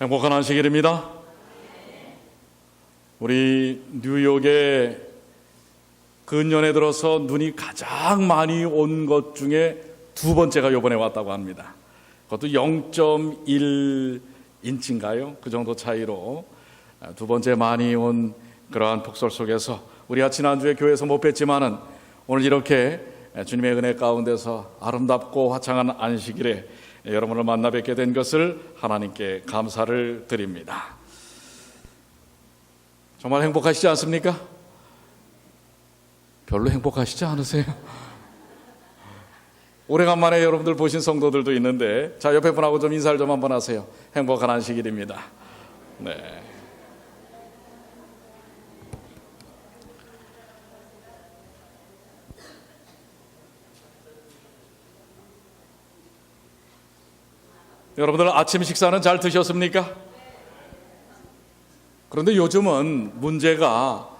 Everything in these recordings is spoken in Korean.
행복한 안식일입니다. 우리 뉴욕에 근년에 들어서 눈이 가장 많이 온 것 중에 두 번째가 이번에 왔다고 합니다. 그것도 0.1인치인가요? 그 정도 차이로 두 번째 많이 온 그러한 폭설 속에서 우리가 지난주에 교회에서 못 뵀지만은 오늘 이렇게 주님의 은혜 가운데서 아름답고 화창한 안식일에 여러분을 만나 뵙게 된 것을 하나님께 감사를 드립니다. 정말 행복하시지 않습니까? 별로 행복하시지 않으세요? 오래간만에 여러분들 보신 성도들도 있는데, 자, 옆에 분하고 좀 인사를 좀 한번 하세요. 행복한 안식일입니다. 네. 여러분들 아침 식사는 잘 드셨습니까? 그런데 요즘은 문제가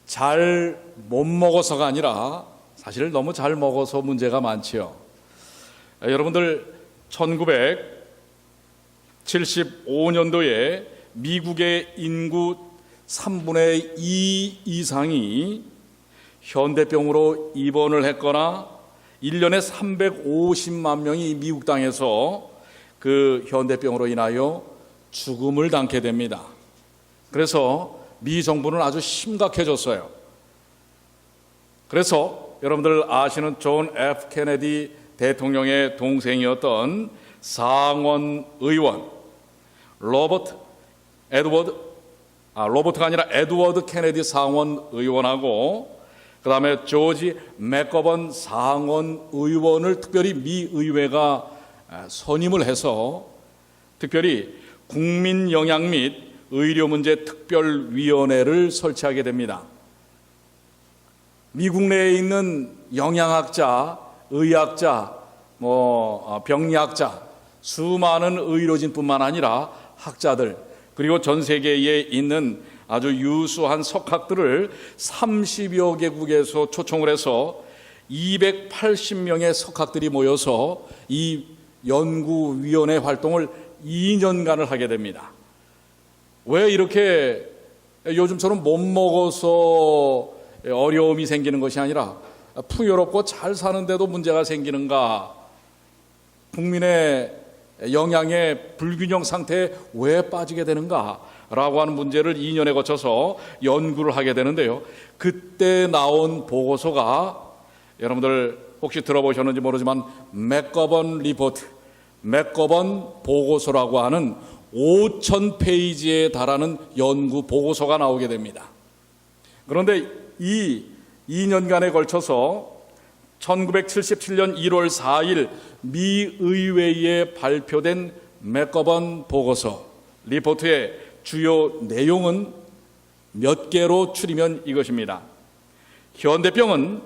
잘 못 먹어서가 아니라 사실 너무 잘 먹어서 문제가 많지요. 여러분들 1975년도에 미국의 인구 3분의 2 이상이 현대병으로 입원을 했거나 1년에 350만 명이 미국 땅에서 그 현대병으로 인하여 죽음을 당게 됩니다. 그래서 미 정부는 아주 심각해졌어요. 그래서 여러분들 아시는 존 F 케네디 대통령의 동생이었던 상원 의원 로버트가 아니라 에드워드 케네디 상원 의원하고 그 다음에 조지 맥거번 상원 의원을 특별히 미 의회가 선임을 해서 특별히 국민 영양 및 의료 문제 특별위원회를 설치하게 됩니다. 미국 내에 있는 영양학자, 의학자, 병리학자, 수많은 의료진뿐만 아니라 학자들, 그리고 전 세계에 있는 아주 유수한 석학들을 30여 개국에서 초청을 해서 280명의 석학들이 모여서 이 연구위원회 활동을 2년간을 하게 됩니다. 왜 이렇게 요즘처럼 못 먹어서 어려움이 생기는 것이 아니라 풍요롭고 잘 사는데도 문제가 생기는가? 국민의 영양의 불균형 상태에 왜 빠지게 되는가? 라고 하는 문제를 2년에 거쳐서 연구를 하게 되는데요. 그때 나온 보고서가 여러분들 혹시 들어보셨는지 모르지만 맥거번 리포트, 맥거번 보고서라고 하는 5,000페이지에 달하는 연구 보고서가 나오게 됩니다. 그런데 이 2년간에 걸쳐서 1977년 1월 4일 미 의회에 발표된 맥거번 보고서 리포트의 주요 내용은 몇 개로 추리면 이것입니다. 현대병은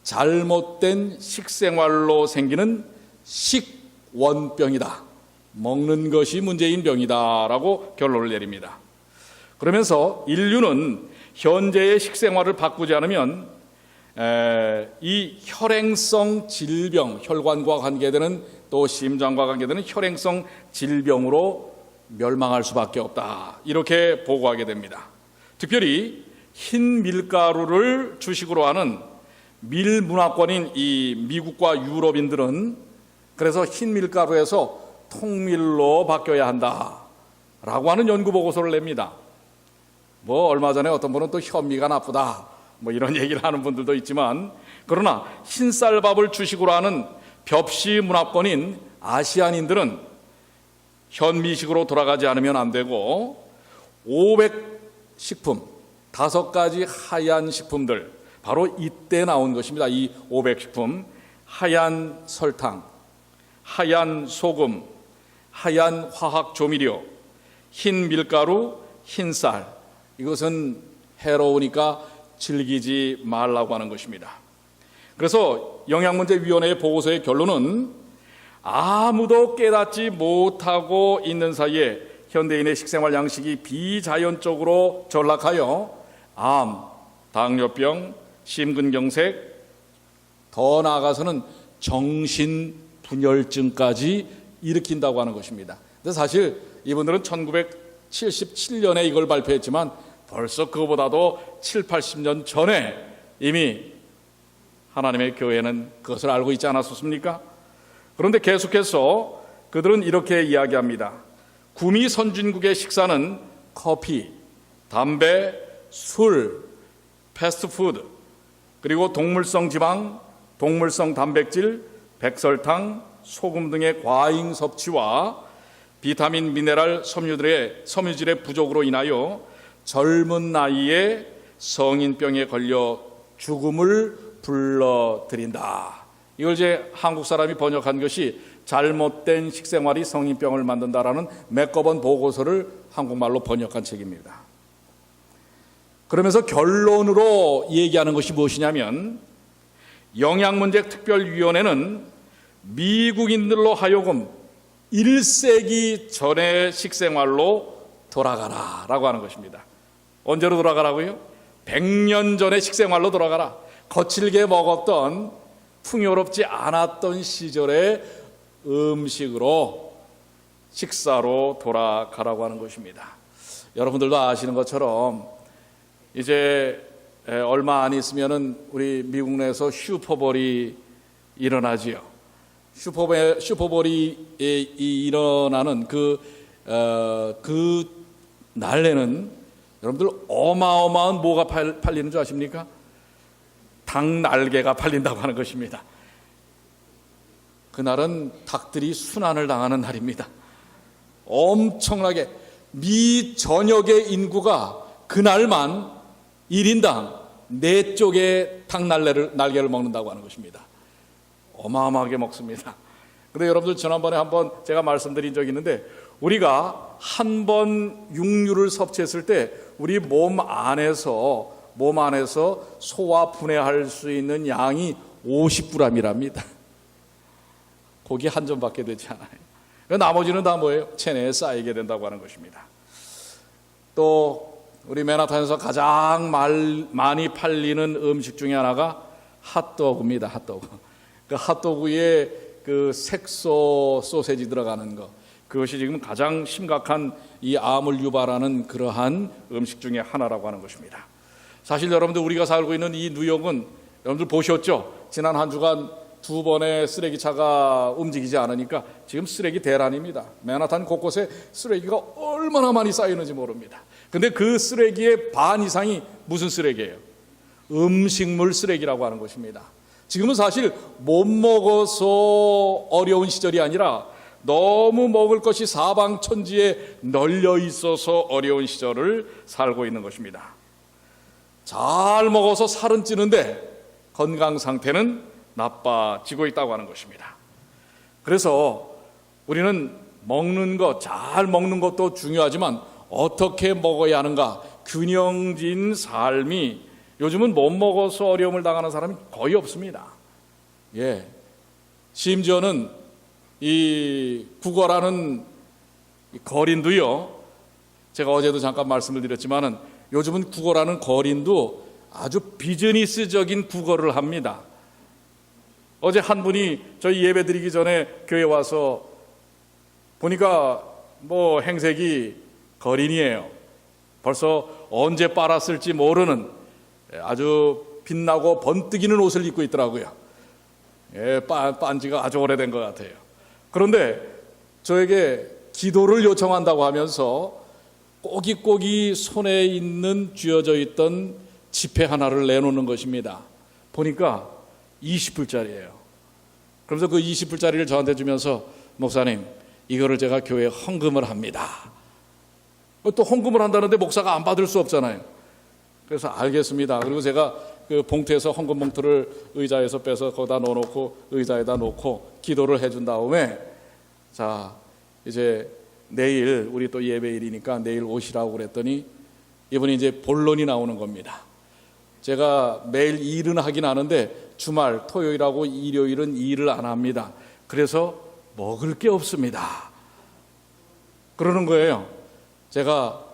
잘못된 식생활로 생기는 식원병이다. 먹는 것이 문제인 병이다 라고 결론을 내립니다. 그러면서 인류는 현재의 식생활을 바꾸지 않으면 이 혈행성 질병, 혈관과 관계되는 또 심장과 관계되는 혈행성 질병으로 멸망할 수밖에 없다. 이렇게 보고하게 됩니다. 특별히 흰 밀가루를 주식으로 하는 밀 문화권인 이 미국과 유럽인들은 그래서 흰 밀가루에서 통밀로 바뀌어야 한다라고 하는 연구 보고서를 냅니다. 얼마 전에 어떤 분은 또 현미가 나쁘다 이런 얘기를 하는 분들도 있지만, 그러나 흰쌀밥을 주식으로 하는 벽시 문화권인 아시안인들은 현미식으로 돌아가지 않으면 안 되고 500식품, 5가지 하얀 식품들, 바로 이때 나온 것입니다. 이 500식품, 하얀 설탕, 하얀 소금, 하얀 화학 조미료, 흰 밀가루, 흰 쌀, 이것은 해로우니까 즐기지 말라고 하는 것입니다. 그래서 영양문제위원회의 보고서의 결론은 아무도 깨닫지 못하고 있는 사이에 현대인의 식생활 양식이 비자연적으로 전락하여 암, 당뇨병, 심근경색, 더 나아가서는 정신분열증까지 일으킨다고 하는 것입니다. 근데 사실 이분들은 1977년에 이걸 발표했지만 벌써 그거보다도 7, 80년 전에 이미 하나님의 교회는 그것을 알고 있지 않았었습니까? 그런데 계속해서 그들은 이렇게 이야기합니다. 구미 선진국의 식사는 커피, 담배, 술, 패스트푸드, 그리고 동물성 지방, 동물성 단백질, 백설탕, 소금 등의 과잉 섭취와 비타민, 미네랄, 섬유질의 부족으로 인하여 젊은 나이에 성인병에 걸려 죽음을 불러들인다. 이걸 이제 한국 사람이 번역한 것이 잘못된 식생활이 성인병을 만든다라는 메꿔본 보고서를 한국말로 번역한 책입니다. 그러면서 결론으로 얘기하는 것이 무엇이냐면 영양문제특별위원회는 미국인들로 하여금 1세기 전의 식생활로 돌아가라 라고 하는 것입니다. 언제로 돌아가라고요? 100년 전의 식생활로 돌아가라. 거칠게 먹었던 풍요롭지 않았던 시절의 음식으로 식사로 돌아가라고 하는 것입니다. 여러분들도 아시는 것처럼 이제 얼마 안 있으면은 우리 미국 내에서 슈퍼볼이 일어나지요. 슈퍼볼이 일어나는 그 날에는 여러분들 어마어마한 뭐가 팔리는 줄 아십니까? 닭 날개가 팔린다고 하는 것입니다. 그날은 닭들이 순환을 당하는 날입니다. 엄청나게 미 전역의 인구가 그날만 1인당 4쪽의 닭 날개를 먹는다고 하는 것입니다. 어마어마하게 먹습니다. 그런데 여러분들 지난번에 한번 제가 말씀드린 적이 있는데 우리가 한 번 육류를 섭취했을 때 우리 몸 안에서 소화 분해할 수 있는 양이 50g이랍니다. 고기 한 점밖에 되지 않아요. 나머지는 다 뭐예요? 체내에 쌓이게 된다고 하는 것입니다. 또 우리 맨하탄에서 가장 많이 팔리는 음식 중에 하나가 핫도그입니다. 핫도그. 그 핫도그에 그 색소 소세지 들어가는 거, 그것이 지금 가장 심각한 이 암을 유발하는 그러한 음식 중에 하나라고 하는 것입니다. 사실 여러분들 우리가 살고 있는 이 뉴욕은 여러분들 보셨죠? 지난 한 주간 2번의 쓰레기차가 움직이지 않으니까 지금 쓰레기 대란입니다. 맨하탄 곳곳에 쓰레기가 얼마나 많이 쌓이는지 모릅니다. 근데 그 쓰레기의 반 이상이 무슨 쓰레기예요? 음식물 쓰레기라고 하는 것입니다. 지금은 사실 못 먹어서 어려운 시절이 아니라 너무 먹을 것이 사방천지에 널려 있어서 어려운 시절을 살고 있는 것입니다. 잘 먹어서 살은 찌는데 건강 상태는 나빠지고 있다고 하는 것입니다. 그래서 우리는 먹는 것, 잘 먹는 것도 중요하지만 어떻게 먹어야 하는가, 균형진 삶이 요즘은 못 먹어서 어려움을 당하는 사람이 거의 없습니다. 예. 심지어는 이 국어라는 거린도요, 제가 어제도 잠깐 말씀을 드렸지만은 요즘은 국어라는 거린도 아주 비즈니스적인 국어를 합니다. 어제 한 분이 저희 예배 드리기 전에 교회 와서 보니까 뭐 행색이 거린이에요. 벌써 언제 빨았을지 모르는 아주 빛나고 번뜩이는 옷을 입고 있더라고요. 예, 빤 지가 아주 오래된 것 같아요. 그런데 저에게 기도를 요청한다고 하면서 꼬깃꼬깃 손에 있는 쥐어져 있던 지폐 하나를 내놓는 것입니다. 보니까 20불짜리예요. 그러면서 그 20불짜리를 저한테 주면서 목사님, 이거를 제가 교회에 헌금을 합니다. 또 헌금을 한다는데 목사가 안 받을 수 없잖아요. 그래서 알겠습니다. 그리고 제가 그 봉투에서 헌금 봉투를 의자에서 빼서 거기다 넣어놓고 의자에다 놓고 기도를 해준 다음에, 자 이제 내일 우리 또 예배일이니까 내일 오시라고 그랬더니 이분이 이제 본론이 나오는 겁니다. 제가 매일 일은 하긴 하는데 주말 토요일하고 일요일은 일을 안 합니다. 그래서 먹을 게 없습니다. 그러는 거예요. 제가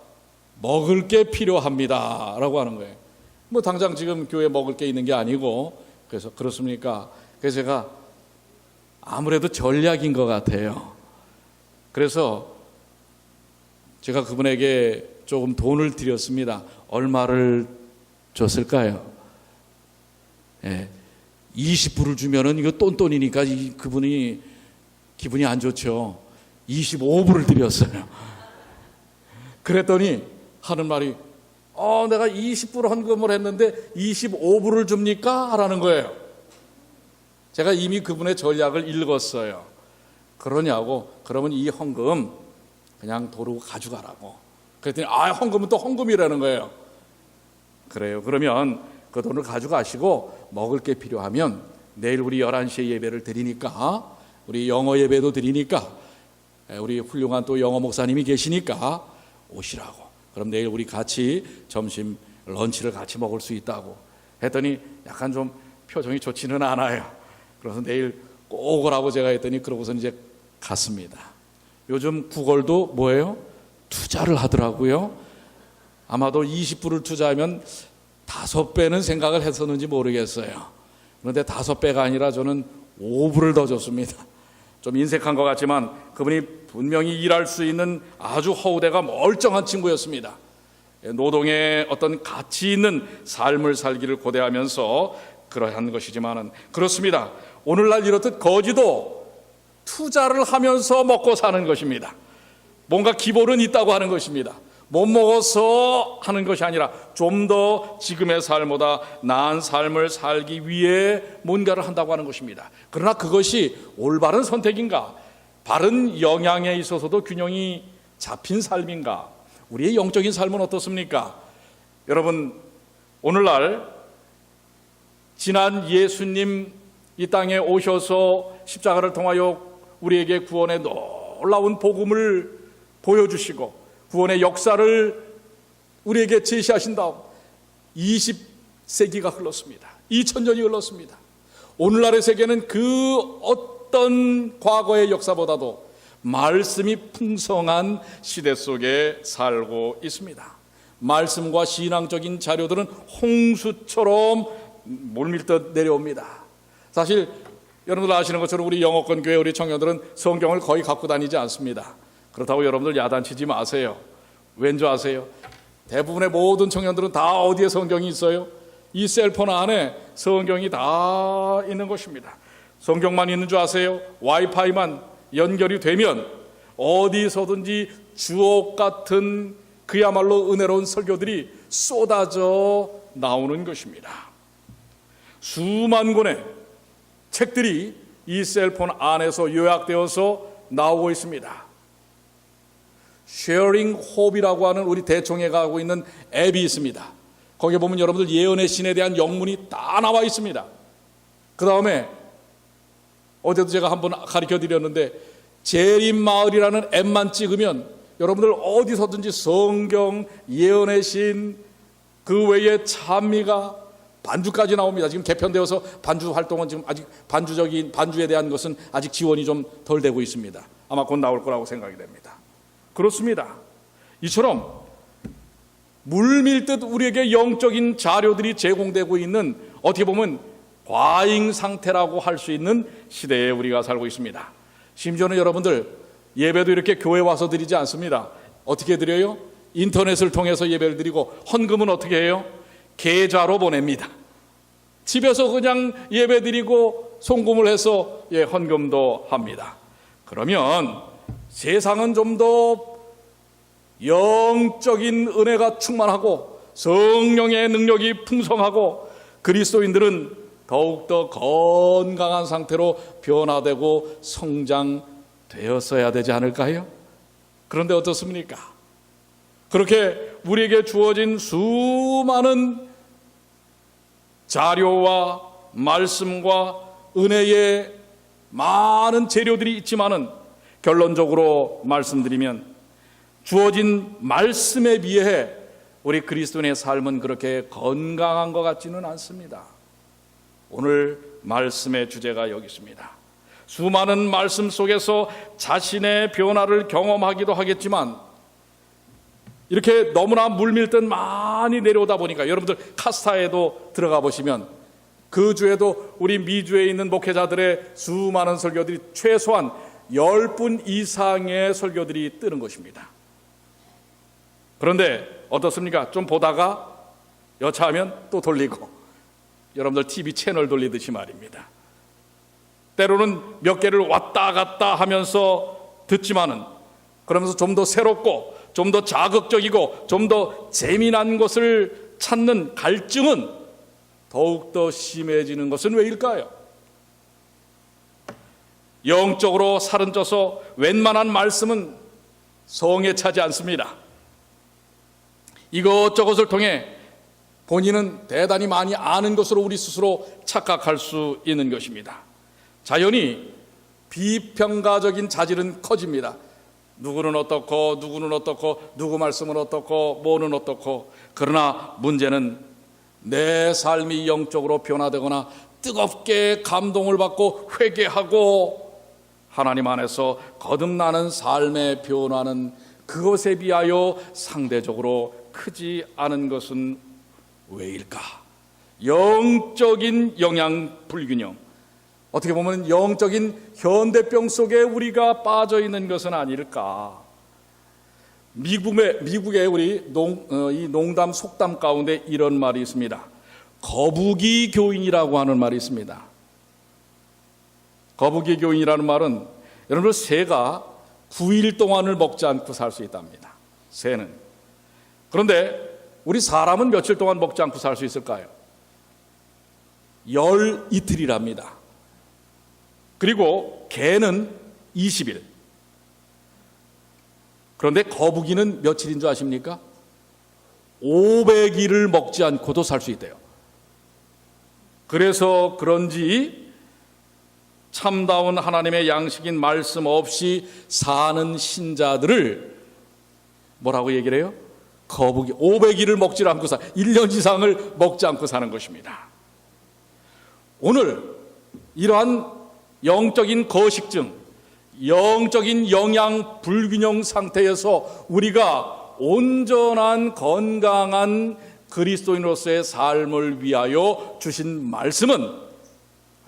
먹을 게 필요합니다 라고 하는 거예요. 뭐 당장 지금 교회에 먹을 게 있는 게 아니고, 그래서 그렇습니까? 그래서 제가 아무래도 전략인 것 같아요. 그래서 제가 그분에게 조금 돈을 드렸습니다. 얼마를 줬을까요? 20불을 주면은 이거 똔똔이니까 그분이 기분이 안 좋죠. 25불을 드렸어요. 그랬더니 하는 말이 내가 20불 헌금을 했는데 25불을 줍니까? 라는 거예요. 제가 이미 그분의 전략을 읽었어요. 그러냐고. 그러면 이 헌금 그냥 도로 가져가라고. 그랬더니 헌금은 또 헌금이라는 거예요. 그래요. 그러면 그 돈을 가져가시고 먹을 게 필요하면 내일 우리 11시에 예배를 드리니까, 우리 영어 예배도 드리니까, 우리 훌륭한 또 영어 목사님이 계시니까 오시라고. 그럼 내일 우리 같이 점심 런치를 같이 먹을 수 있다고 했더니 약간 좀 표정이 좋지는 않아요. 그래서 내일 꼭 오라고 제가 했더니 그러고서 이제 갔습니다. 요즘 구걸도 뭐예요? 투자를 하더라고요. 아마도 20불을 투자하면 5배는 생각을 했었는지 모르겠어요. 그런데 5배가 아니라 저는 5불을 더 줬습니다. 좀 인색한 것 같지만 그분이 분명히 일할 수 있는 아주 허우대가 멀쩡한 친구였습니다. 노동의 어떤 가치 있는 삶을 살기를 고대하면서 그러한 것이지만은 그렇습니다. 오늘날 이렇듯 거지도 투자를 하면서 먹고 사는 것입니다. 뭔가 기본은 있다고 하는 것입니다. 못 먹어서 하는 것이 아니라 좀 더 지금의 삶보다 나은 삶을 살기 위해 뭔가를 한다고 하는 것입니다. 그러나 그것이 올바른 선택인가? 바른 영향에 있어서도 균형이 잡힌 삶인가? 우리의 영적인 삶은 어떻습니까? 여러분, 오늘날 지난 예수님 이 땅에 오셔서 십자가를 통하여 우리에게 구원의 놀라운 복음을 보여주시고 구원의 역사를 우리에게 제시하신다고 20세기가 흘렀습니다. 2000년이 흘렀습니다. 오늘날의 세계는 그 어떤 과거의 역사보다도 말씀이 풍성한 시대 속에 살고 있습니다. 말씀과 신앙적인 자료들은 홍수처럼 물밀듯 내려옵니다. 사실 여러분들 아시는 것처럼 우리 영어권 교회 우리 청년들은 성경을 거의 갖고 다니지 않습니다. 그렇다고 여러분들 야단치지 마세요. 왠 줄 아세요? 대부분의 모든 청년들은 다 어디에 성경이 있어요? 이 셀폰 안에 성경이 다 있는 것입니다. 성경만 있는 줄 아세요? 와이파이만 연결이 되면 어디서든지 주옥 같은 그야말로 은혜로운 설교들이 쏟아져 나오는 것입니다. 수만 권의 책들이 이 셀폰 안에서 요약되어서 나오고 있습니다. Sharing Hope이라고 하는 우리 대총회가 하고 있는 앱이 있습니다. 거기에 보면 여러분들 예언의 신에 대한 영문이 다 나와 있습니다. 그 다음에 어제도 제가 한번 가르쳐 드렸는데 재림마을이라는 앱만 찍으면 여러분들 어디서든지 성경, 예언의 신, 그 외에 찬미가, 반주까지 나옵니다. 지금 개편되어서 반주 활동은 지금 아직 반주적인 반주에 대한 것은 아직 지원이 좀 덜 되고 있습니다. 아마 곧 나올 거라고 생각이 됩니다. 그렇습니다. 이처럼 물밀듯 우리에게 영적인 자료들이 제공되고 있는 어떻게 보면 과잉 상태라고 할 수 있는 시대에 우리가 살고 있습니다. 심지어는 여러분들 예배도 이렇게 교회 와서 드리지 않습니다. 어떻게 드려요? 인터넷을 통해서 예배를 드리고 헌금은 어떻게 해요? 계좌로 보냅니다. 집에서 그냥 예배 드리고 송금을 해서 헌금도 합니다. 그러면 세상은 좀 더 영적인 은혜가 충만하고 성령의 능력이 풍성하고 그리스도인들은 더욱더 건강한 상태로 변화되고 성장되었어야 되지 않을까요? 그런데 어떻습니까? 그렇게 우리에게 주어진 수많은 자료와 말씀과 은혜의 많은 재료들이 있지만은 결론적으로 말씀드리면 주어진 말씀에 비해 우리 그리스도인의 삶은 그렇게 건강한 것 같지는 않습니다. 오늘 말씀의 주제가 여기 있습니다. 수많은 말씀 속에서 자신의 변화를 경험하기도 하겠지만 이렇게 너무나 물밀듯 많이 내려오다 보니까 여러분들 카스타에도 들어가 보시면 그 주에도 우리 미주에 있는 목회자들의 수많은 설교들이 최소한 10분 이상의 설교들이 뜨는 것입니다. 그런데 어떻습니까? 좀 보다가 여차하면 또 돌리고, 여러분들 TV 채널 돌리듯이 말입니다. 때로는 몇 개를 왔다 갔다 하면서 듣지만은, 그러면서 좀 더 새롭고 좀 더 자극적이고 좀 더 재미난 것을 찾는 갈증은 더욱더 심해지는 것은 왜일까요? 영적으로 살은 쪄서 웬만한 말씀은 성에 차지 않습니다. 이것저것을 통해 본인은 대단히 많이 아는 것으로 우리 스스로 착각할 수 있는 것입니다. 자연히 비평가적인 자질은 커집니다. 누구는 어떻고 누구는 어떻고 누구 말씀은 어떻고 뭐는 어떻고, 그러나 문제는 내 삶이 영적으로 변화되거나 뜨겁게 감동을 받고 회개하고 하나님 안에서 거듭나는 삶의 변화는 그것에 비하여 상대적으로 크지 않은 것은 왜일까? 영적인 영양 불균형, 어떻게 보면 영적인 현대병 속에 우리가 빠져 있는 것은 아닐까? 미국의 우리 이 농담 속담 가운데 이런 말이 있습니다. 거북이 교인이라고 하는 말이 있습니다. 거북이 교인이라는 말은, 여러분, 새가 9일 동안을 먹지 않고 살 수 있답니다. 새는. 그런데 우리 사람은 며칠 동안 먹지 않고 살 수 있을까요? 열 이틀이랍니다. 그리고 개는 20일. 그런데 거북이는 며칠인 줄 아십니까? 500일을 먹지 않고도 살 수 있대요. 그래서 그런지 참다운 하나님의 양식인 말씀 없이 사는 신자들을 뭐라고 얘기를 해요? 거북이. 500일을 먹지 않고 1년 이상을 먹지 않고 사는 것입니다. 오늘 이러한 영적인 거식증, 영적인 영양 불균형 상태에서 우리가 온전한 건강한 그리스도인으로서의 삶을 위하여 주신 말씀은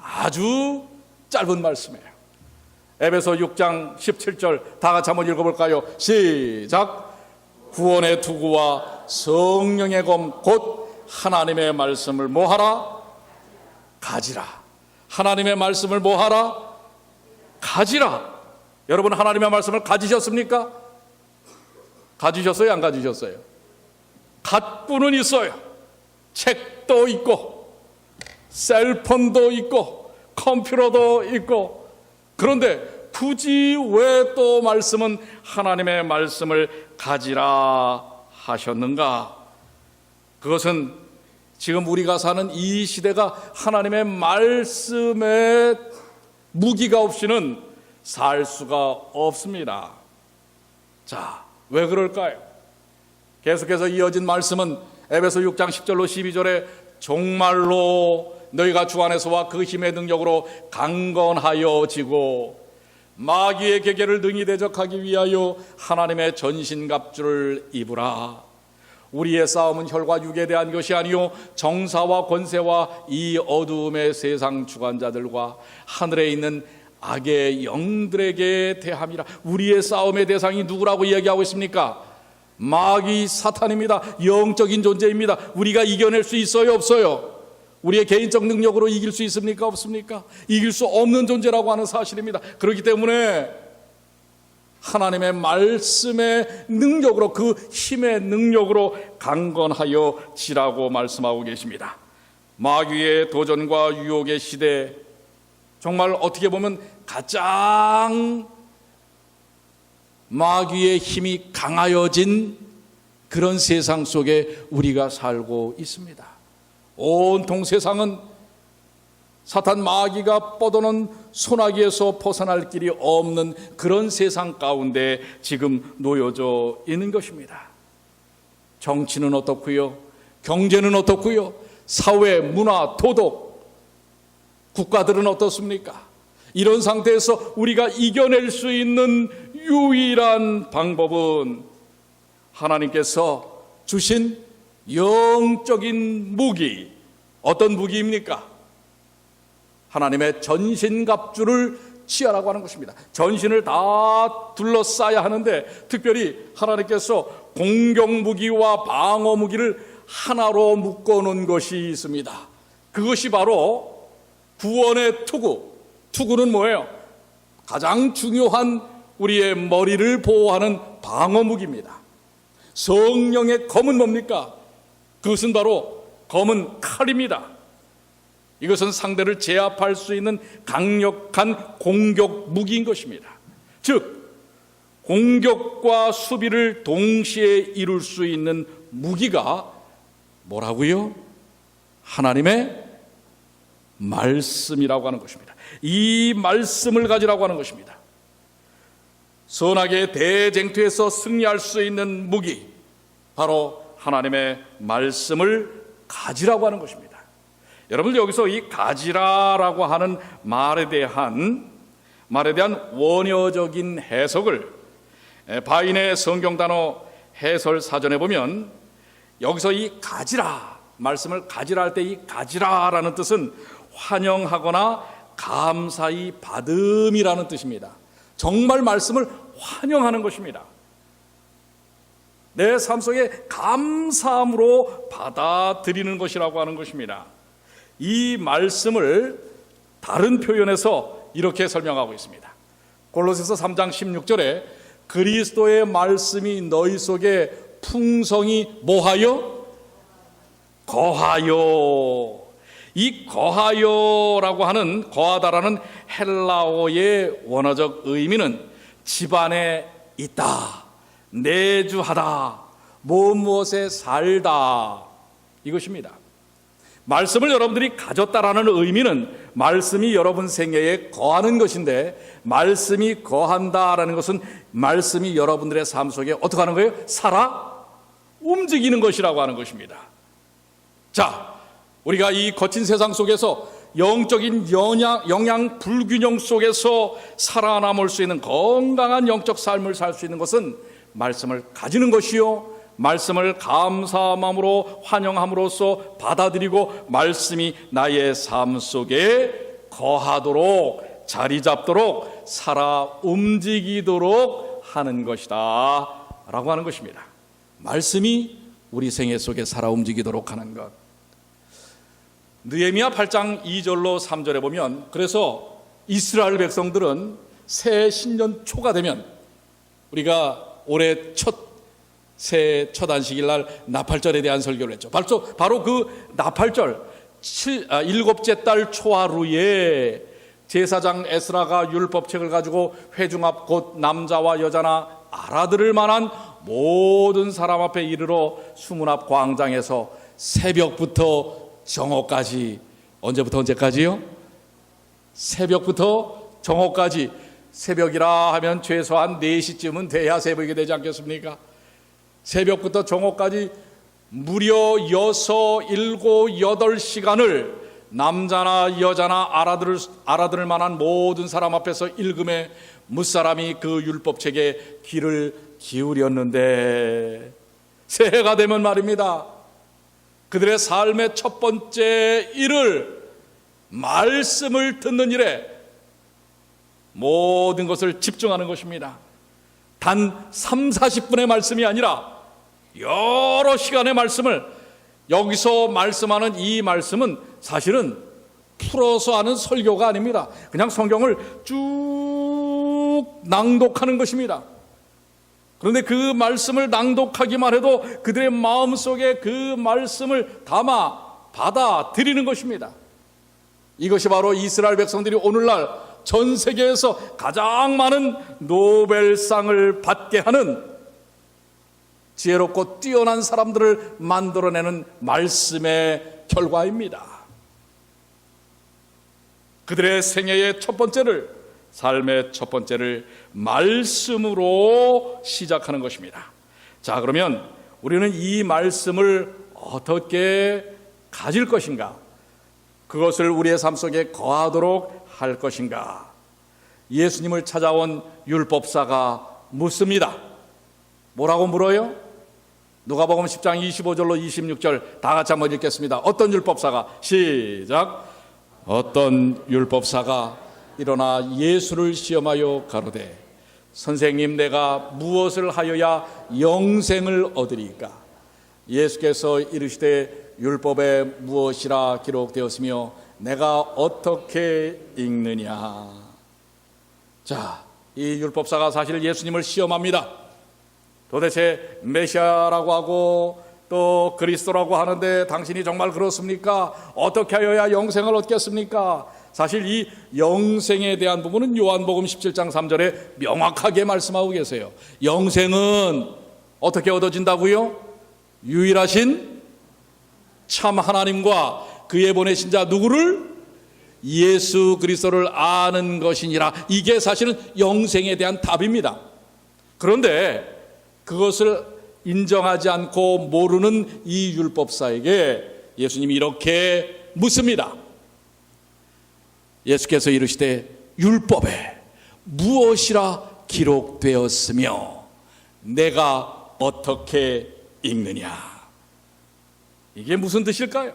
아주 짧은 말씀이에요. 에베소 6장 17절 다 같이 한번 읽어볼까요? 시작. 구원의 투구와 성령의 검 곧 하나님의 말씀을 뭐하라? 가지라. 하나님의 말씀을 뭐하라? 가지라. 여러분, 하나님의 말씀을 가지셨습니까? 가지셨어요? 안 가지셨어요? 갖고는 있어요. 책도 있고 셀폰도 있고 컴퓨터도 있고. 그런데 굳이 왜 또 말씀은 하나님의 말씀을 가지라 하셨는가? 그것은 지금 우리가 사는 이 시대가 하나님의 말씀에 무기가 없이는 살 수가 없습니다. 자, 왜 그럴까요? 계속해서 이어진 말씀은 에베소 6장 10절로 12절에 정말로 너희가 주 안에서와 그 힘의 능력으로 강건하여지고 마귀의 계계를 능히 대적하기 위하여 하나님의 전신갑주를 입으라. 우리의 싸움은 혈과 육에 대한 것이 아니요 정사와 권세와 이 어두움의 세상 주관자들과 하늘에 있는 악의 영들에게 대함이라. 우리의 싸움의 대상이 누구라고 이야기하고 있습니까? 마귀 사탄입니다. 영적인 존재입니다. 우리가 이겨낼 수 있어요, 없어요? 우리의 개인적 능력으로 이길 수 있습니까, 없습니까? 이길 수 없는 존재라고 하는 사실입니다. 그렇기 때문에 하나님의 말씀의 능력으로, 그 힘의 능력으로 강건하여 지라고 말씀하고 계십니다. 마귀의 도전과 유혹의 시대, 정말 어떻게 보면 가장 마귀의 힘이 강하여진 그런 세상 속에 우리가 살고 있습니다. 온통 세상은 사탄 마귀가 뻗어놓은 소나기에서 벗어날 길이 없는 그런 세상 가운데 지금 놓여져 있는 것입니다. 정치는 어떻고요? 경제는 어떻고요? 사회, 문화, 도덕, 국가들은 어떻습니까? 이런 상태에서 우리가 이겨낼 수 있는 유일한 방법은 하나님께서 주신 영적인 무기. 어떤 무기입니까? 하나님의 전신갑주를 취하라고 하는 것입니다. 전신을 다 둘러싸야 하는데 특별히 하나님께서 공격 무기와 방어 무기를 하나로 묶어놓은 것이 있습니다. 그것이 바로 구원의 투구. 투구는 뭐예요? 가장 중요한 우리의 머리를 보호하는 방어 무기입니다. 성령의 검은 뭡니까? 그것은 바로 검은 칼입니다. 이것은 상대를 제압할 수 있는 강력한 공격 무기인 것입니다. 즉 공격과 수비를 동시에 이룰 수 있는 무기가 뭐라고요? 하나님의 말씀이라고 하는 것입니다. 이 말씀을 가지라고 하는 것입니다. 선악의 대쟁투에서 승리할 수 있는 무기, 바로 하나님의 말씀을 가지라고 하는 것입니다. 여러분, 여기서 이 가지라라고 하는 말에 대한 원어적인 해석을 바인의 성경 단어 해설 사전에 보면, 여기서 이 가지라, 말씀을 가지라 할 때 이 가지라라는 뜻은 환영하거나 감사히 받음이라는 뜻입니다. 정말 말씀을 환영하는 것입니다. 내 삶 속에 감사함으로 받아들이는 것이라고 하는 것입니다. 이 말씀을 다른 표현에서 이렇게 설명하고 있습니다. 골로새서 3장 16절에 그리스도의 말씀이 너희 속에 풍성히 뭐하여? 거하여. 이 거하여라고 하는, 거하다라는 헬라어의 원어적 의미는 집안에 있다, 내주하다, 무엇에 살다, 이것입니다. 말씀을 여러분들이 가졌다라는 의미는 말씀이 여러분 생애에 거하는 것인데, 말씀이 거한다라는 것은 말씀이 여러분들의 삶 속에 어떻게 하는 거예요? 살아 움직이는 것이라고 하는 것입니다. 자, 우리가 이 거친 세상 속에서 영적인 영양 불균형 속에서 살아남을 수 있는 건강한 영적 삶을 살 수 있는 것은 말씀을 가지는 것이요, 말씀을 감사함으로 환영함으로써 받아들이고 말씀이 나의 삶 속에 거하도록, 자리 잡도록, 살아 움직이도록 하는 것이다 라고 하는 것입니다. 말씀이 우리 생애 속에 살아 움직이도록 하는 것. 느헤미야 8장 2절로 3절에 보면, 그래서 이스라엘 백성들은 새 신년 초가 되면, 우리가 올해 새해 첫 안식일 날 나팔절에 대한 설교를 했죠. 바로 그 나팔절, 7째 달 초하루에 제사장 에스라가 율법책을 가지고 회중 앞 곧 남자와 여자나 알아들을 만한 모든 사람 앞에 이르러 수문 앞 광장에서 새벽부터 정오까지, 언제부터 언제까지요? 새벽부터 정오까지. 새벽이라 하면 최소한 4시쯤은 돼야 새벽이 되지 않겠습니까? 새벽부터 정오까지 무려 6, 7, 8시간을 남자나 여자나 알아들을 만한 모든 사람 앞에서 읽음에 무사람이 그 율법책에 귀를 기울였는데, 새해가 되면 말입니다, 그들의 삶의 첫 번째 일을 말씀을 듣는 일에 모든 것을 집중하는 것입니다. 단 3, 40분의 말씀이 아니라 여러 시간의 말씀을, 여기서 말씀하는 이 말씀은 사실은 풀어서 하는 설교가 아닙니다. 그냥 성경을 쭉 낭독하는 것입니다. 그런데 그 말씀을 낭독하기만 해도 그들의 마음속에 그 말씀을 담아 받아들이는 것입니다. 이것이 바로 이스라엘 백성들이 오늘날 전 세계에서 가장 많은 노벨상을 받게 하는 지혜롭고 뛰어난 사람들을 만들어내는 말씀의 결과입니다. 그들의 생애의 첫 번째를, 삶의 첫 번째를 말씀으로 시작하는 것입니다. 자, 그러면 우리는 이 말씀을 어떻게 가질 것인가? 그것을 우리의 삶 속에 거하도록 할 것인가? 예수님을 찾아온 율법사가 묻습니다. 뭐라고 물어요? 누가복음 10장 25절로 26절 다 같이 한번 읽겠습니다. 어떤 율법사가? 시작. 어떤 율법사가 일어나 예수를 시험하여 가로되 선생님, 내가 무엇을 하여야 영생을 얻으리까? 예수께서 이르시되 율법에 무엇이라 기록되었으며 내가 어떻게 읽느냐? 자, 이 율법사가 사실 예수님을 시험합니다. 도대체 메시아라고 하고 또 그리스도라고 하는데 당신이 정말 그렇습니까? 어떻게 하여야 영생을 얻겠습니까? 사실 이 영생에 대한 부분은 요한복음 17장 3절에 명확하게 말씀하고 계세요. 영생은 어떻게 얻어진다고요? 유일하신 참 하나님과 그의 보내신 자 누구를? 예수 그리스도를 아는 것이니라. 이게 사실은 영생에 대한 답입니다. 그런데 그것을 인정하지 않고 모르는 이 율법사에게 예수님이 이렇게 묻습니다. 예수께서 이르시되 율법에 무엇이라 기록되었으며 내가 어떻게 읽느냐? 이게 무슨 뜻일까요?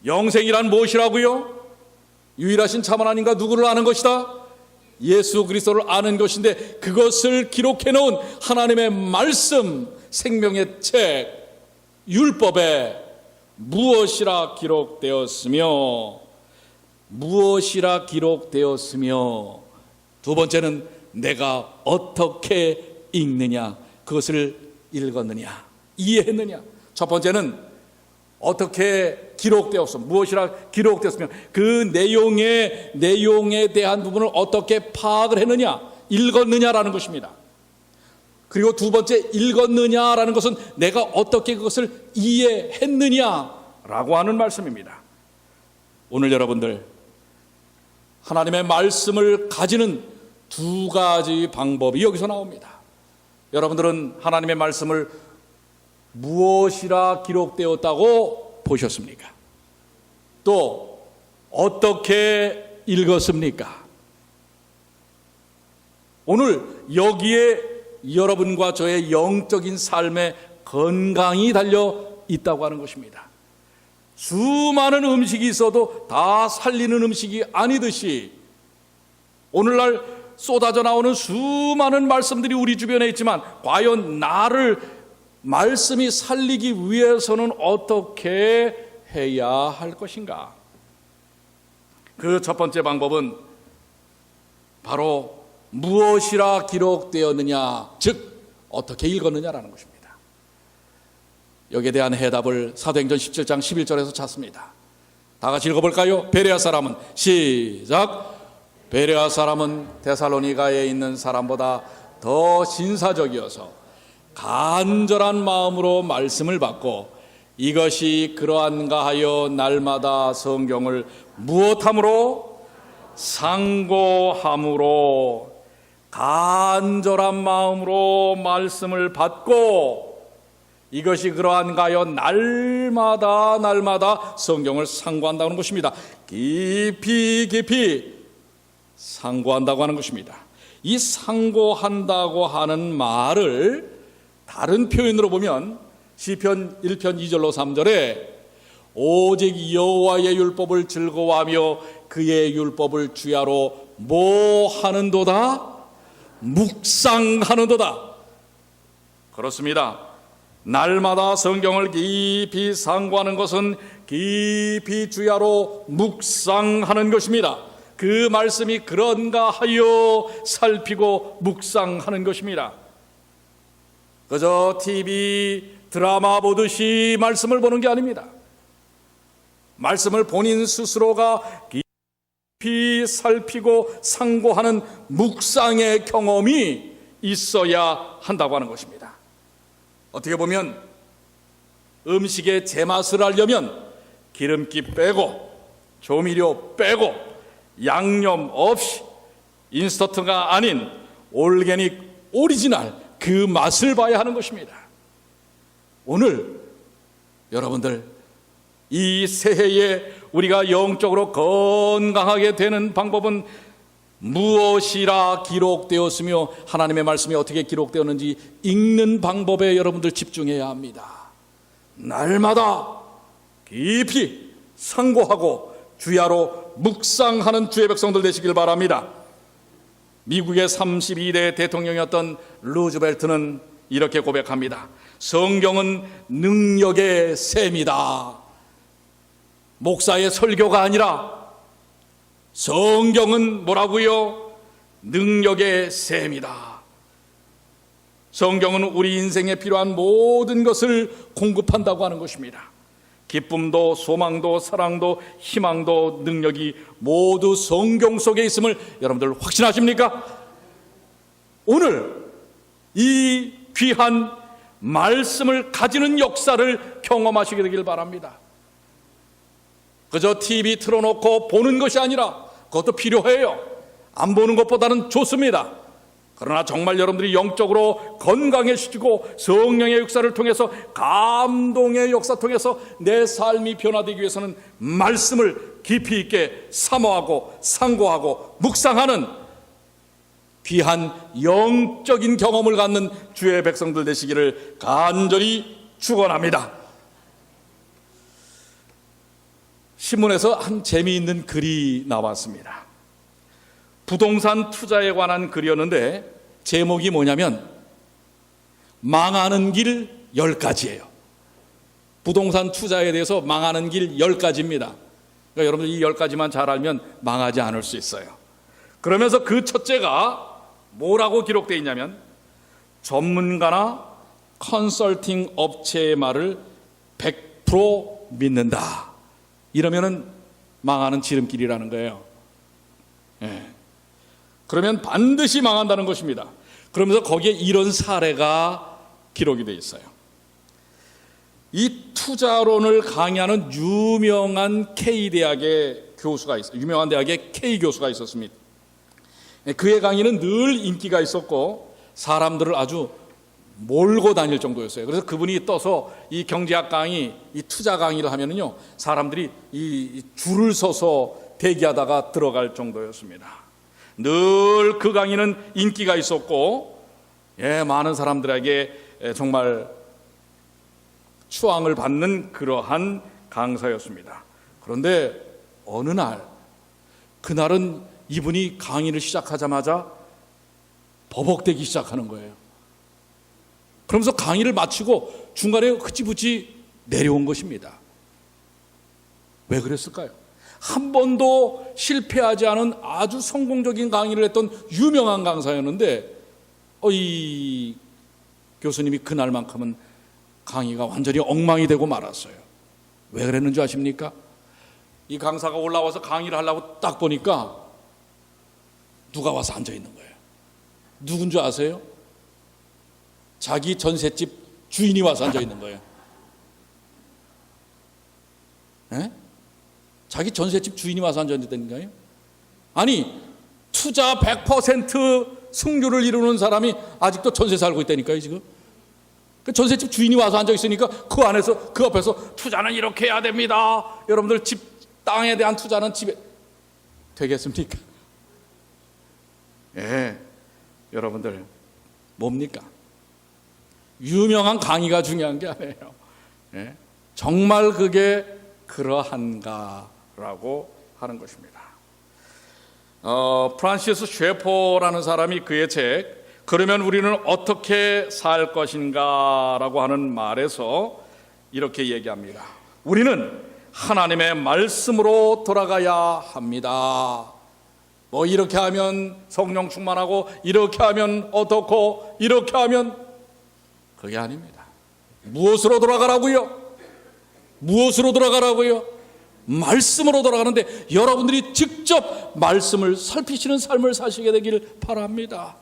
영생이란 무엇이라고요? 유일하신 참 하나님과 누구를 아는 것이다? 예수 그리스도를 아는 것인데 그것을 기록해 놓은 하나님의 말씀, 생명의 책, 율법에 무엇이라 기록되었으며 무엇이라 기록되었으며 두 번째는 내가 어떻게 읽느냐, 그것을 읽었느냐, 이해했느냐. 첫 번째는 어떻게 기록되었으며 무엇이라 기록되었으며 그 내용에 대한 부분을 어떻게 파악을 했느냐, 읽었느냐라는 것입니다. 그리고 두 번째, 읽었느냐라는 것은 내가 어떻게 그것을 이해했느냐라고 하는 말씀입니다. 오늘 여러분들 하나님의 말씀을 가지는 두 가지 방법이 여기서 나옵니다. 여러분들은 하나님의 말씀을 무엇이라 기록되었다고 보셨습니까? 또 어떻게 읽었습니까? 오늘 여기에 여러분과 저의 영적인 삶의 건강이 달려 있다고 하는 것입니다. 수많은 음식이 있어도 다 살리는 음식이 아니듯이 오늘날 쏟아져 나오는 수많은 말씀들이 우리 주변에 있지만 과연 나를 말씀이 살리기 위해서는 어떻게 해야 할 것인가? 그 첫 번째 방법은 바로 무엇이라 기록되었느냐, 즉 어떻게 읽었느냐라는 것입니다. 여기에 대한 해답을 사도행전 17장 11절에서 찾습니다. 다 같이 읽어볼까요? 베레아 사람은, 시작. 베레아 사람은 데살로니가에 있는 사람보다 더 신사적이어서 간절한 마음으로 말씀을 받고 이것이 그러한가 하여 날마다 성경을 무엇함으로? 상고함으로, 간절한 마음으로 말씀을 받고 이것이 그러한가 하여 날마다 성경을 상고한다는 것입니다. 깊이 상고한다고 하는 것입니다. 이 상고한다고 하는 말을 다른 표현으로 보면 시편 1편 2절로 3절에 오직 여호와의 율법을 즐거워하며 그의 율법을 주야로 뭐 하는도다? 묵상하는도다. 그렇습니다. 날마다 성경을 깊이 상고하는 것은 깊이 주야로 묵상하는 것입니다. 그 말씀이 그런가 하여 살피고 묵상하는 것입니다. 그저 TV 드라마 보듯이 말씀을 보는 게 아닙니다. 말씀을 본인 스스로가 깊이 살피고 상고하는 묵상의 경험이 있어야 한다고 하는 것입니다. 어떻게 보면 음식의 제맛을 알려면 기름기 빼고 조미료 빼고 양념 없이 인스턴트가 아닌 올게닉 오리지널 그 맛을 봐야 하는 것입니다. 오늘 여러분들 이 새해에 우리가 영적으로 건강하게 되는 방법은 무엇이라 기록되었으며 하나님의 말씀이 어떻게 기록되었는지 읽는 방법에 여러분들 집중해야 합니다. 날마다 깊이 상고하고 주야로 묵상하는 주의 백성들 되시길 바랍니다. 미국의 32대 대통령이었던 루즈벨트는 이렇게 고백합니다. 성경은 능력의 셈이다. 목사의 설교가 아니라 성경은 뭐라고요? 능력의 셈이다. 성경은 우리 인생에 필요한 모든 것을 공급한다고 하는 것입니다. 기쁨도 소망도 사랑도 희망도 능력이 모두 성경 속에 있음을 여러분들 확신하십니까? 오늘 이 귀한 말씀을 가지는 역사를 경험하시게 되길 바랍니다. 그저 TV 틀어놓고 보는 것이 아니라 그것도 필요해요. 안 보는 것보다는 좋습니다. 그러나 정말 여러분들이 영적으로 건강해지고 성령의 역사를 통해서 감동의 역사 통해서 내 삶이 변화되기 위해서는 말씀을 깊이 있게 사모하고 상고하고 묵상하는 귀한 영적인 경험을 갖는 주의 백성들 되시기를 간절히 축원합니다. 신문에서 한 재미있는 글이 나왔습니다. 부동산 투자에 관한 글이었는데 제목이 뭐냐면 망하는 길 10가지예요. 부동산 투자에 대해서 망하는 길 10가지입니다. 그러니까 여러분들 이 10가지만 잘 알면 망하지 않을 수 있어요. 그러면서 그 첫째가 뭐라고 기록되어 있냐면 전문가나 컨설팅 업체의 말을 100% 믿는다. 이러면은 망하는 지름길이라는 거예요. 예. 그러면 반드시 망한다는 것입니다. 그러면서 거기에 이런 사례가 기록이 되어 있어요. 이 투자론을 강의하는 유명한 K대학의 교수가 있어요. 유명한 대학의 K 교수가 있었습니다. 그의 강의는 늘 인기가 있었고 사람들을 아주 몰고 다닐 정도였어요. 그래서 그분이 떠서 이 경제학 강의, 이 투자 강의를 하면은요, 사람들이 이 줄을 서서 대기하다가 들어갈 정도였습니다. 늘 그 강의는 인기가 있었고, 많은 사람들에게 정말 추앙을 받는 그러한 강사였습니다. 그런데 어느 날, 그날은 이분이 강의를 시작하자마자 버벅대기 시작하는 거예요. 그러면서 강의를 마치고 중간에 흐지부지 내려온 것입니다. 왜 그랬을까요? 한 번도 실패하지 않은 아주 성공적인 강의를 했던 유명한 강사였는데 이 교수님이 그날만큼은 강의가 완전히 엉망이 되고 말았어요. 왜 그랬는지 아십니까? 이 강사가 올라와서 강의를 하려고 딱 보니까 누가 와서 앉아 있는 거예요. 누군 줄 아세요? 자기 전셋집 주인이 와서 앉아 있는 거예요. 에? 자기 전셋집 주인이 와서 앉아 있는 거예요? 아니, 투자 100% 승률을 이루는 사람이 아직도 전세 살고 있다니까요, 지금. 그 전셋집 주인이 와서 앉아 있으니까 그 안에서, 그 앞에서 투자는 이렇게 해야 됩니다. 여러분들 집, 땅에 대한 투자는 집에 되겠습니까? 여러분들 뭡니까? 유명한 강의가 중요한 게 아니에요. 정말 그게 그러한가라고 하는 것입니다. 프란시스 쉐퍼라는 사람이 그의 책 그러면 우리는 어떻게 살 것인가 라고 하는 말에서 이렇게 얘기합니다. 우리는 하나님의 말씀으로 돌아가야 합니다. 뭐 이렇게 하면 성령 충만하고 이렇게 하면 어떻고 이렇게 하면 그게 아닙니다. 무엇으로 돌아가라고요? 무엇으로 돌아가라고요? 말씀으로 돌아가는데 여러분들이 직접 말씀을 살피시는 삶을 사시게 되기를 바랍니다.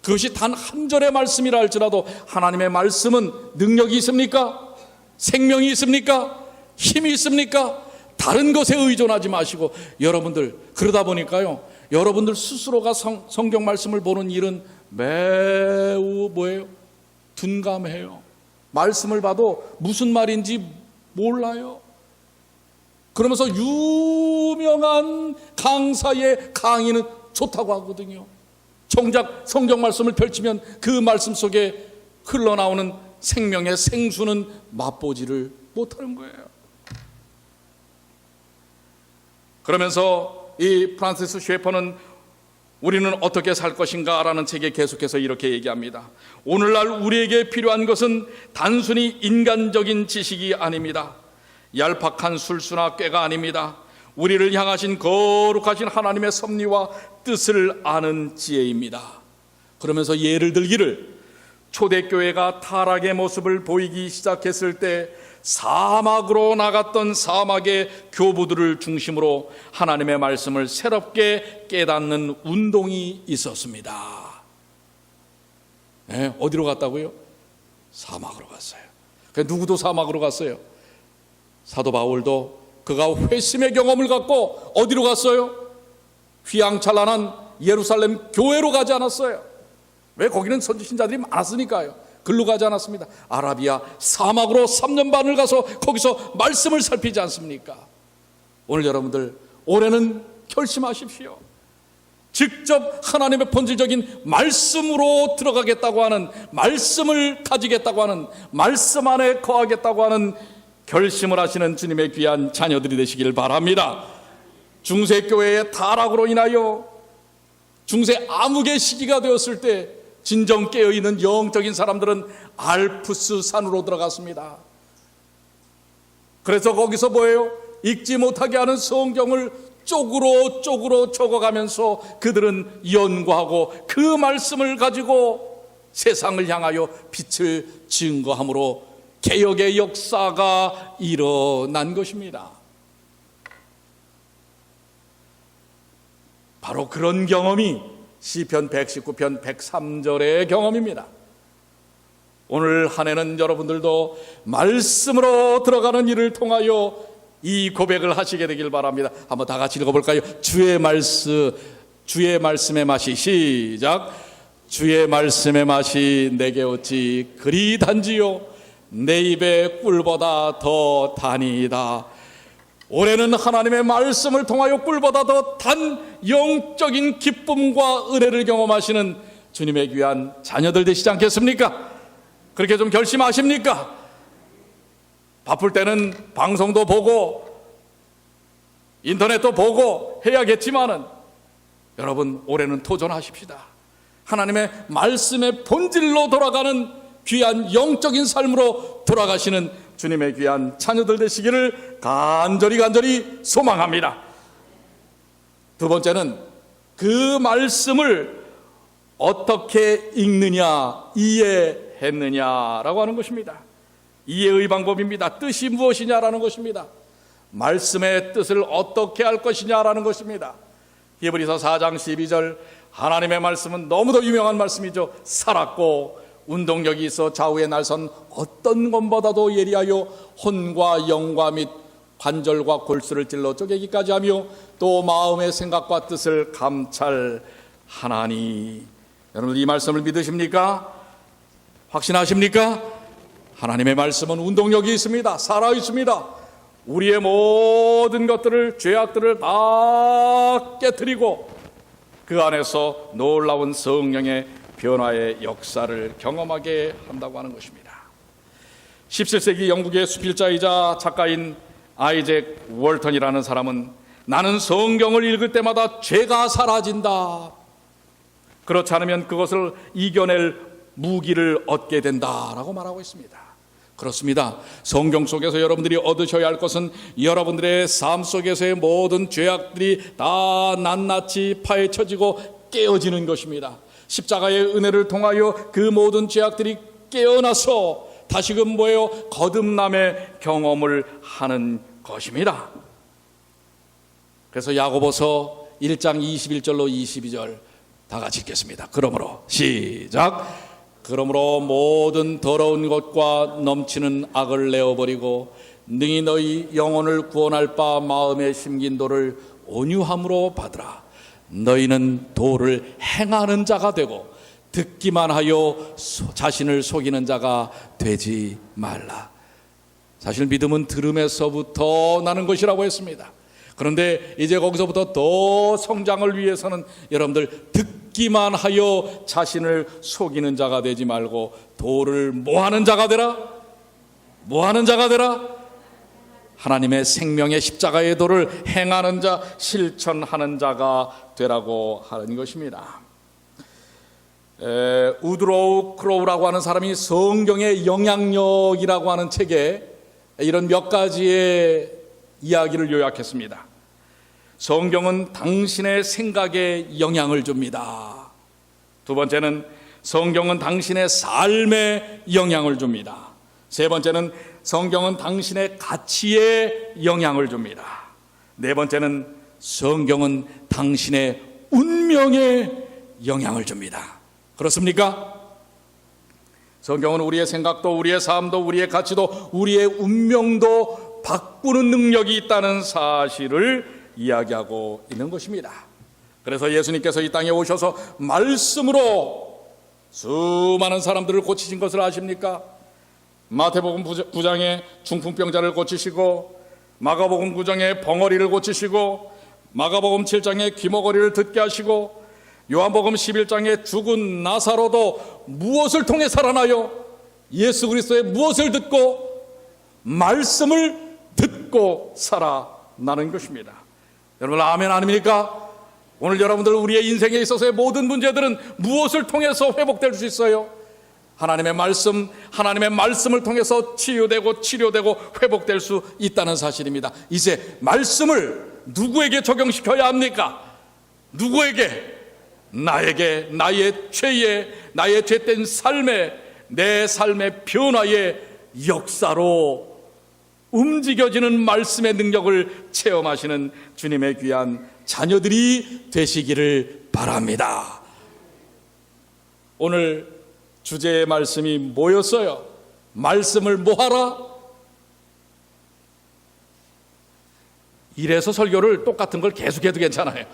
그것이 단 한 절의 말씀이라 할지라도 하나님의 말씀은 능력이 있습니까? 생명이 있습니까? 힘이 있습니까? 다른 것에 의존하지 마시고 여러분들 그러다 보니까요, 여러분들 스스로가 성경 말씀을 보는 일은 매우 뭐예요? 둔감해요. 말씀을 봐도 무슨 말인지 몰라요. 그러면서 유명한 강사의 강의는 좋다고 하거든요. 정작 성경 말씀을 펼치면 그 말씀 속에 흘러나오는 생명의 생수는 맛보지를 못하는 거예요. 그러면서 이 프란시스 셰퍼는 우리는 어떻게 살 것인가 라는 책에 계속해서 이렇게 얘기합니다. 오늘날 우리에게 필요한 것은 단순히 인간적인 지식이 아닙니다. 얄팍한 술수나 꾀가 아닙니다. 우리를 향하신 거룩하신 하나님의 섭리와 뜻을 아는 지혜입니다. 그러면서 예를 들기를, 초대교회가 타락의 모습을 보이기 시작했을 때 사막으로 나갔던 사막의 교부들을 중심으로 하나님의 말씀을 새롭게 깨닫는 운동이 있었습니다. 네, 어디로 갔다고요? 사막으로 갔어요. 누구도 사막으로 갔어요. 사도 바울도 그가 회심의 경험을 갖고 어디로 갔어요? 휘황찬란한 예루살렘 교회로 가지 않았어요. 왜? 거기는 선지신자들이 많았으니까요. 글로 가지 않았습니다. 아라비아 사막으로 3년 반을 가서 거기서 말씀을 살피지 않습니까? 오늘 여러분들, 올해는 결심하십시오. 직접 하나님의 본질적인 말씀으로 들어가겠다고 하는, 말씀을 가지겠다고 하는, 말씀 안에 거하겠다고 하는 결심을 하시는 주님의 귀한 자녀들이 되시길 바랍니다. 중세교회의 타락으로 인하여 중세 암흑의 시기가 되었을 때 진정 깨어있는 영적인 사람들은 알프스 산으로 들어갔습니다. 그래서 거기서 뭐예요? 읽지 못하게 하는 성경을 쪽으로 적어가면서 그들은 연구하고 그 말씀을 가지고 세상을 향하여 빛을 증거함으로 개혁의 역사가 일어난 것입니다. 바로 그런 경험이 시편 119편 103절의 경험입니다. 오늘 한 해는 여러분들도 말씀으로 들어가는 일을 통하여 이 고백을 하시게 되길 바랍니다. 한번 다 같이 읽어볼까요? 주의 말씀의 맛이, 시작. 주의 말씀의 맛이 내게 어찌 그리 단지요, 내 입에 꿀보다 더 다니이다. 올해는 하나님의 말씀을 통하여 꿀보다 더 단 영적인 기쁨과 은혜를 경험하시는 주님의 귀한 자녀들 되시지 않겠습니까? 그렇게 좀 결심하십니까? 바쁠 때는 방송도 보고 인터넷도 보고 해야겠지만은 여러분, 올해는 도전하십시다. 하나님의 말씀의 본질로 돌아가는 귀한 영적인 삶으로 돌아가시는 주님의 귀한 자녀들 되시기를 간절히 소망합니다. 두 번째는 그 말씀을 어떻게 읽느냐, 이해했느냐라고 하는 것입니다. 이해의 방법입니다. 뜻이 무엇이냐라는 것입니다. 말씀의 뜻을 어떻게 할 것이냐라는 것입니다. 히브리서 4장 12절, 하나님의 말씀은 너무도 유명한 말씀이죠. 살았고 운동력이 있어 좌우에 날선 어떤 것보다도 예리하여 혼과 영과 및 관절과 골수를 찔러 쪼개기까지 하며 또 마음의 생각과 뜻을 감찰하나니. 여러분, 이 말씀을 믿으십니까? 확신하십니까? 하나님의 말씀은 운동력이 있습니다. 살아 있습니다. 우리의 모든 것들을, 죄악들을 다 깨트리고 그 안에서 놀라운 성령의 변화의 역사를 경험하게 한다고 하는 것입니다. 17세기 영국의 수필자이자 작가인 아이잭 월턴이라는 사람은 나는 성경을 읽을 때마다 죄가 사라진다. 그렇지 않으면 그것을 이겨낼 무기를 얻게 된다라고 말하고 있습니다. 그렇습니다. 성경 속에서 여러분들이 얻으셔야 할 것은 여러분들의 삶 속에서의 모든 죄악들이 다 낱낱이 파헤쳐지고 깨어지는 것입니다. 십자가의 은혜를 통하여 그 모든 죄악들이 깨어나서 다시금 뭐예요? 거듭남의 경험을 하는 것입니다. 그래서 야고보서 1장 21절로 22절 다 같이 읽겠습니다. 그러므로 시작. 그러므로 모든 더러운 것과 넘치는 악을 내어버리고 능히 너희 영혼을 구원할 바 마음에 심긴 도를 온유함으로 받으라. 너희는 도를 행하는 자가 되고 듣기만 하여 자신을 속이는 자가 되지 말라. 사실 믿음은 들음에서부터 나는 것이라고 했습니다. 그런데 이제 거기서부터 더 성장을 위해서는 여러분들 듣기만 하여 자신을 속이는 자가 되지 말고 도를 뭐하는 자가 되라? 뭐하는 자가 되라? 하나님의 생명의 십자가의 도를 행하는 자, 실천하는 자가 되라고 하는 것입니다. 우드로우 크로우라고 하는 사람이 성경의 영향력이라고 하는 책에 이런 몇 가지의 이야기를 요약했습니다. 성경은 당신의 생각에 영향을 줍니다. 두 번째는 성경은 당신의 삶에 영향을 줍니다. 세 번째는 성경은 당신의 가치에 영향을 줍니다. 네 번째는 성경은 당신의 운명에 영향을 줍니다. 그렇습니까? 성경은 우리의 생각도, 우리의 삶도, 우리의 가치도, 우리의 운명도 바꾸는 능력이 있다는 사실을 이야기하고 있는 것입니다. 그래서 예수님께서 이 땅에 오셔서 말씀으로 수많은 사람들을 고치신 것을 아십니까? 마태복음 9장에 중풍병자를 고치시고, 마가복음 9장에 벙어리를 고치시고, 마가복음 7장에 귀머거리를 듣게 하시고, 요한복음 11장에 죽은 나사로도 무엇을 통해 살아나요? 예수 그리스도의 무엇을 듣고? 말씀을 듣고 살아나는 것입니다. 여러분 아멘 아닙니까? 오늘 여러분들 우리의 인생에 있어서의 모든 문제들은 무엇을 통해서 회복될 수 있어요? 하나님의 말씀, 하나님의 말씀을 통해서 치유되고 치료되고 회복될 수 있다는 사실입니다. 이제 말씀을 누구에게 적용시켜야 합니까? 누구에게? 나에게, 나의 죄에, 나의 죄된 삶에, 내 삶의 변화의 역사로 움직여지는 말씀의 능력을 체험하시는 주님의 귀한 자녀들이 되시기를 바랍니다. 오늘 주제의 말씀이 뭐였어요? 말씀을 뭐하라? 이래서 설교를 똑같은 걸 계속해도 괜찮아요.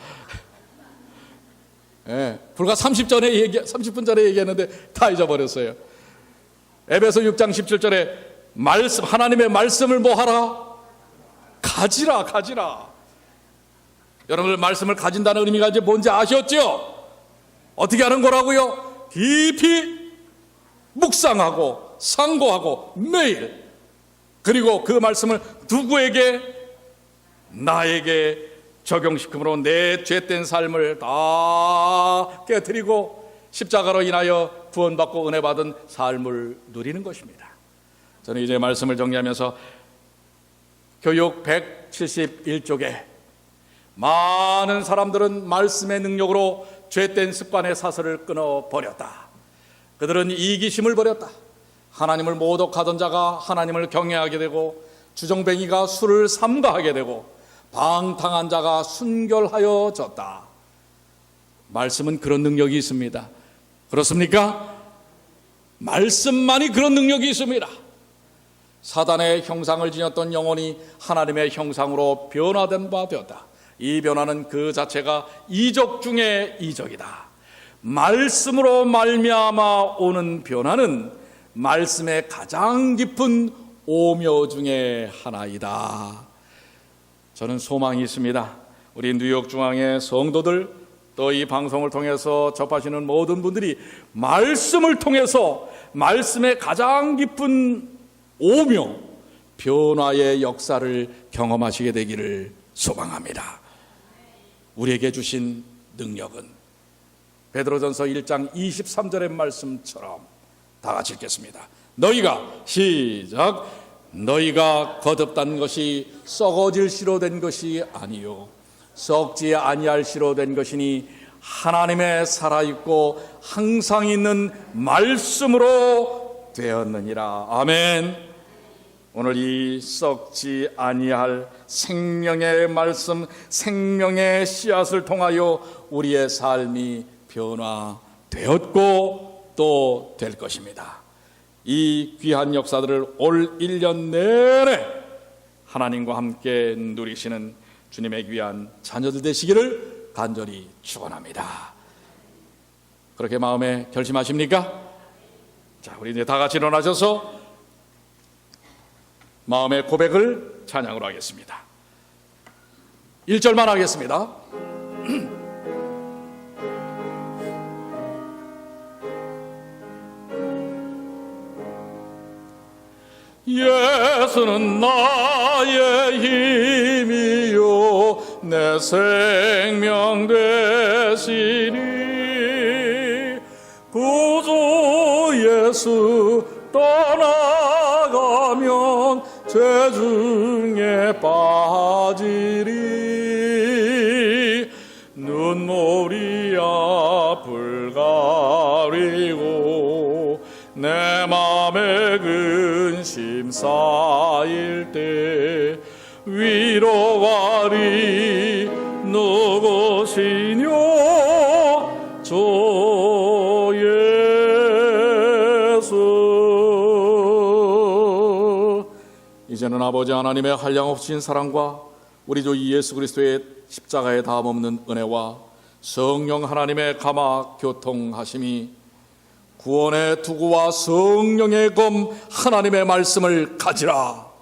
불과 30분 전에 얘기했는데 다 잊어버렸어요. 에베소 6장 17절에 말씀, 하나님의 말씀을 뭐하라? 가지라, 가지라. 여러분들 말씀을 가진다는 의미가 이제 뭔지 아셨죠? 어떻게 하는 거라고요? 깊이 묵상하고 상고하고 매일, 그리고 그 말씀을 누구에게? 나에게 적용시킴으로 내 죄된 삶을 다 깨뜨리고 십자가로 인하여 구원받고 은혜 받은 삶을 누리는 것입니다. 저는 이제 말씀을 정리하면서 교육 171쪽에 많은 사람들은 말씀의 능력으로 죄된 습관의 사슬을 끊어버렸다. 그들은 이기심을 버렸다. 하나님을 모독하던 자가 하나님을 경외하게 되고, 주정뱅이가 술을 삼가하게 되고, 방탕한 자가 순결하여졌다. 말씀은 그런 능력이 있습니다. 그렇습니까? 말씀만이 그런 능력이 있습니다. 사단의 형상을 지녔던 영혼이 하나님의 형상으로 변화된 바 되었다. 이 변화는 그 자체가 이적 중에 이적이다. 말씀으로 말미암아 오는 변화는 말씀의 가장 깊은 오묘 중에 하나이다. 저는 소망이 있습니다. 우리 뉴욕 중앙의 성도들, 또 이 방송을 통해서 접하시는 모든 분들이 말씀을 통해서 말씀의 가장 깊은 오묘, 변화의 역사를 경험하시게 되기를 소망합니다. 우리에게 주신 능력은 베드로전서 1장 23절의 말씀처럼 다 같이 읽겠습니다. 너희가, 시작, 너희가 거듭난 것이 썩어질 씨로 된 것이 아니요 썩지 아니할 씨로 된 것이니 하나님의 살아있고 항상 있는 말씀으로 되었느니라. 아멘. 오늘 이 썩지 아니할 생명의 말씀, 생명의 씨앗을 통하여 우리의 삶이 변화되었고 또 될 것입니다. 이 귀한 역사들을 올 1년 내내 하나님과 함께 누리시는 주님의 귀한 자녀들 되시기를 간절히 축원합니다. 그렇게 마음에 결심하십니까? 자, 우리 이제 다 같이 일어나셔서 마음의 고백을 찬양으로 하겠습니다. 1절만 하겠습니다. 예수는 나의 힘이요 내 생명 되시니 구주 예수 떠나가면 죄 중에 빠지리 눈물이 앞을 가리고 내 맘에 근심 쌓일 때 위로하리 누구시뇨 주 예수. 이제는 아버지 하나님의 한량없으신 사랑과 우리 주 예수 그리스도의 십자가에 다함없는 은혜와 성령 하나님의 감화 교통하심이 구원의 투구와 성령의 검 하나님의 말씀을 가지라.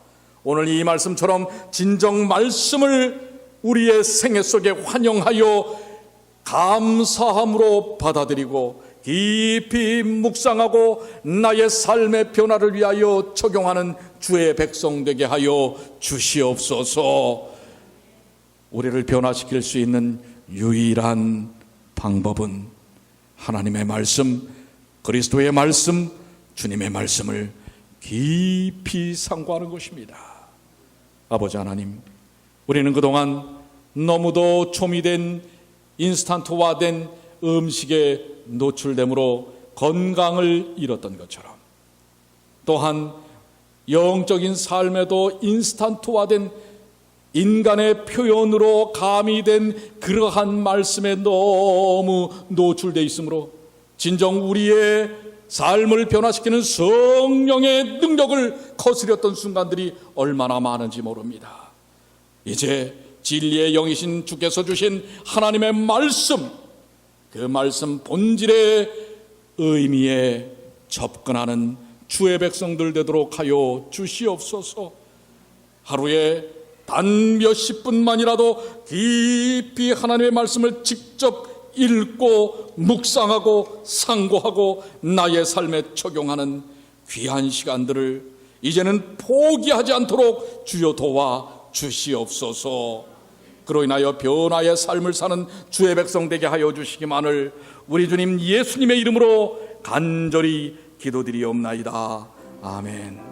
오늘 이 말씀처럼 진정 말씀을 우리의 생애 속에 환영하여 감사함으로 받아들이고 깊이 묵상하고 나의 삶의 변화를 위하여 적용하는 주의 백성 되게 하여 주시옵소서. 우리를 변화시킬 수 있는 유일한 방법은 하나님의 말씀, 그리스도의 말씀, 주님의 말씀을 깊이 상고하는 것입니다. 아버지 하나님, 우리는 그동안 너무도 초미된 인스턴트화된 음식에 노출됨으로 건강을 잃었던 것처럼, 또한 영적인 삶에도 인스턴트화된 인간의 표현으로 가미된 그러한 말씀에 너무 노출되어 있으므로 진정 우리의 삶을 변화시키는 성령의 능력을 거스렸던 순간들이 얼마나 많은지 모릅니다. 이제 진리의 영이신 주께서 주신 하나님의 말씀, 그 말씀 본질의 의미에 접근하는 주의 백성들 되도록 하여 주시옵소서. 하루에 단 몇십 분만이라도 깊이 하나님의 말씀을 직접 읽고 묵상하고 상고하고 나의 삶에 적용하는 귀한 시간들을 이제는 포기하지 않도록 주여 도와 주시옵소서. 그로 인하여 변화의 삶을 사는 주의 백성 되게 하여 주시기만을 우리 주님 예수님의 이름으로 간절히 기도드리옵나이다. 아멘.